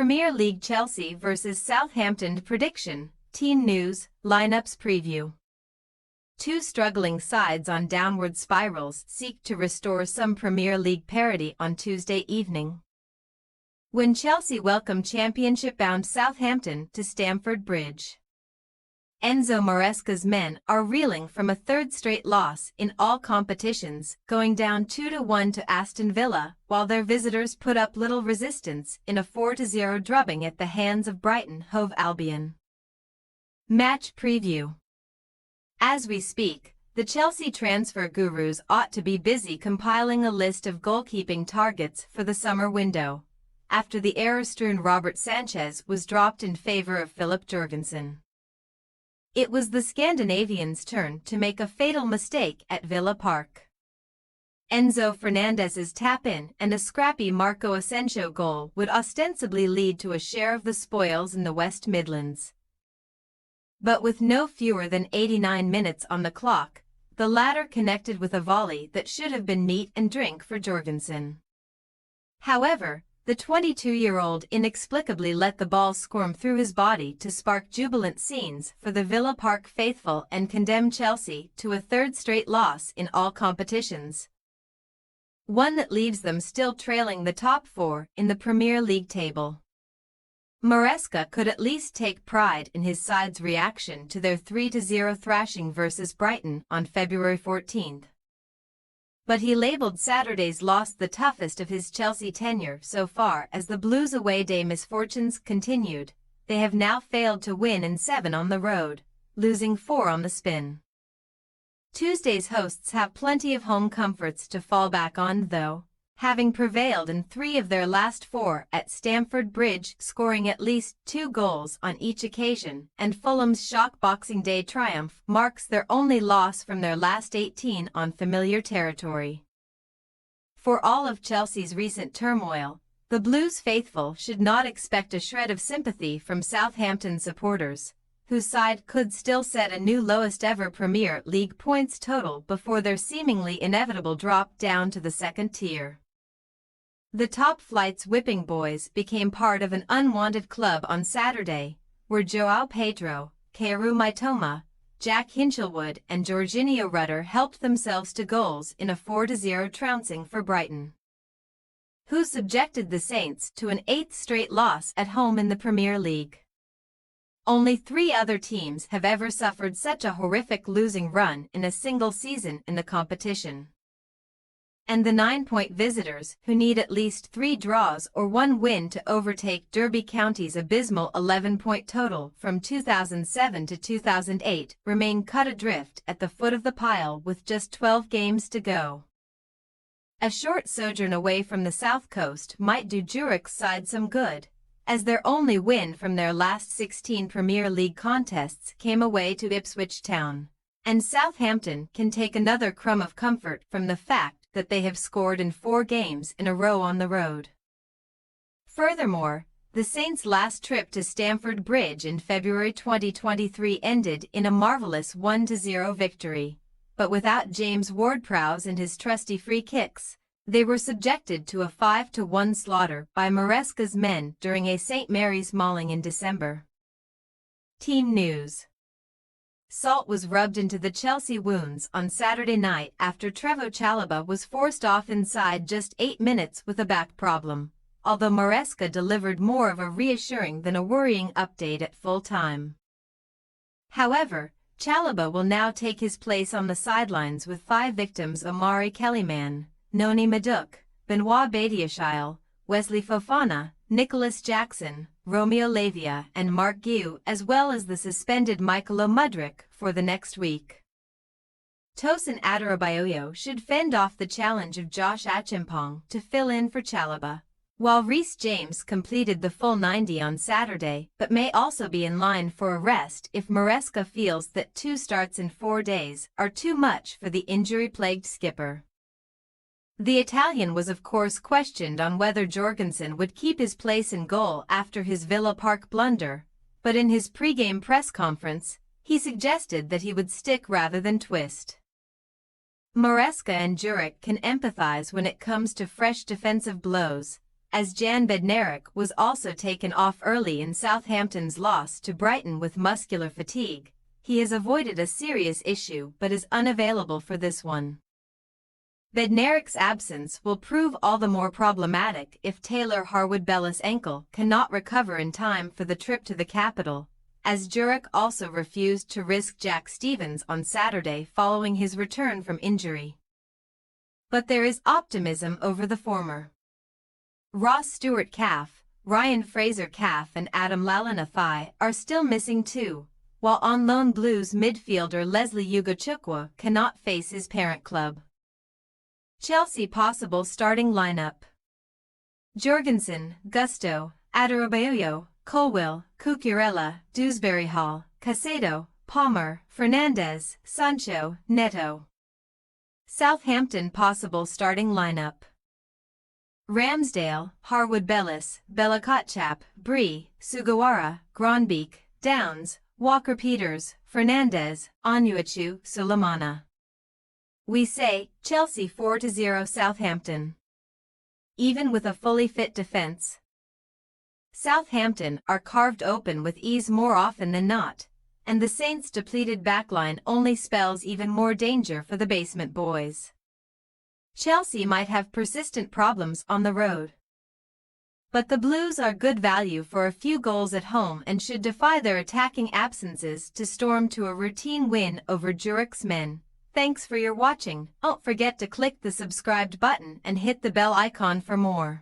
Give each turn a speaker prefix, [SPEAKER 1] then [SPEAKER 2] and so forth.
[SPEAKER 1] Premier League Chelsea vs Southampton prediction, team news, lineups preview. Two struggling sides on downward spirals seek to restore some Premier League parity on Tuesday evening, when Chelsea welcome championship-bound Southampton to Stamford Bridge. Enzo Maresca's men are reeling from a third straight loss in all competitions, going down 2-1 to Aston Villa, while their visitors put up little resistance in a 4-0 drubbing at the hands of Brighton Hove Albion. Match preview. As we speak, the Chelsea transfer gurus ought to be busy compiling a list of goalkeeping targets for the summer window, after the error-strewn Robert Sanchez was dropped in favor of Philip Jorgensen. It was the Scandinavians' turn to make a fatal mistake at Villa Park. Enzo Fernandez's tap-in and a scrappy Marco Asensio goal would ostensibly lead to a share of the spoils in the West Midlands. But with no fewer than 89 minutes on the clock, the latter connected with a volley that should have been meat and drink for Jorgensen. However, the 22-year-old inexplicably let the ball squirm through his body to spark jubilant scenes for the Villa Park faithful and condemn Chelsea to a third straight loss in all competitions, one that leaves them still trailing the top four in the Premier League table. Maresca could at least take pride in his side's reaction to their 3-0 thrashing versus Brighton on February 14th. But he labelled Saturday's loss the toughest of his Chelsea tenure so far as the Blues' away day misfortunes continued. They have now failed to win in 7 on the road, losing 4 on the spin. Tuesday's hosts have plenty of home comforts to fall back on though, having prevailed in 3 of their last 4 at Stamford Bridge, scoring at least 2 goals on each occasion, and Fulham's shock Boxing Day triumph marks their only loss from their last 18 on familiar territory. For all of Chelsea's recent turmoil, the Blues faithful should not expect a shred of sympathy from Southampton supporters, whose side could still set a new lowest-ever Premier League points total before their seemingly inevitable drop down to the second tier. The top flight's whipping boys became part of an unwanted club on Saturday, where João Pedro, Kaoru Mitoma, Jack Hinchelwood and Jorginho Rutter helped themselves to goals in a 4-0 trouncing for Brighton, who subjected the Saints to an 8th straight loss at home in the Premier League. Only 3 other teams have ever suffered such a horrific losing run in a single season in the competition. And the 9-point visitors, who need at least 3 draws or 1 win to overtake Derby County's abysmal 11-point total from 2007 to 2008, remain cut adrift at the foot of the pile with just 12 games to go. A short sojourn away from the South Coast might do Juric's side some good, as their only win from their last 16 Premier League contests came away to Ipswich Town, and Southampton can take another crumb of comfort from the fact that they have scored in 4 games in a row on the road. Furthermore, the Saints' last trip to Stamford Bridge in February 2023 ended in a marvelous 1-0 victory, but without James Ward-Prowse and his trusty free kicks, they were subjected to a 5-1 slaughter by Maresca's men during a St. Mary's mauling in December. Team news. Salt was rubbed into the Chelsea wounds on Saturday night after Trevoh Chalobah was forced off inside just 8 minutes with a back problem, although Maresca delivered more of a reassuring than a worrying update at full time. However, Chalobah will now take his place on the sidelines with 5 victims: Omari Kellyman, Noni Madueke, Benoit Badiashile, Wesley Fofana, Nicholas Jackson, Romeo Lavia and Mark Guiu, as well as the suspended Michailo Mudryk for the next week. Tosin Adarabioyo should fend off the challenge of Josh Achimpong to fill in for Chalobah, while Reece James completed the full 90 on Saturday but may also be in line for a rest if Maresca feels that 2 starts in 4 days are too much for the injury-plagued skipper. The Italian was of course questioned on whether Jorgensen would keep his place in goal after his Villa Park blunder, but in his pre-game press conference, he suggested that he would stick rather than twist. Maresca and Juric can empathize when it comes to fresh defensive blows, as Jan Bednarek was also taken off early in Southampton's loss to Brighton with muscular fatigue. He has avoided a serious issue but is unavailable for this one. Bednarek's absence will prove all the more problematic if Taylor Harwood-Bellis' ankle cannot recover in time for the trip to the capital, as Juric also refused to risk Jack Stevens on Saturday following his return from injury. But there is optimism over the former. Ross Stewart calf, Ryan Fraser calf and Adam Lallana thigh are still missing too, while on loan Blues midfielder Leslie Ugochukwu cannot face his parent club. Chelsea possible starting lineup: Jorgensen, Gusto, Adarabioyo, Colwill, Cucurella, Dewsbury Hall, Caicedo, Palmer, Fernandez, Sancho, Neto. Southampton possible starting lineup: Ramsdale, Harwood-Bellis, Bella-Kotchap, Bree, Sugawara, Gronbeek, Downs, Walker-Peters, Fernandez, Onuachu, Sulemana. We say, Chelsea 4-0 Southampton. Even with a fully fit defense, Southampton are carved open with ease more often than not, and the Saints' depleted backline only spells even more danger for the basement boys. Chelsea might have persistent problems on the road, but the Blues are good value for a few goals at home and should defy their attacking absences to storm to a routine win over Juric's men. Thanks for your watching. Don't forget to click the subscribed button and hit the bell icon for more.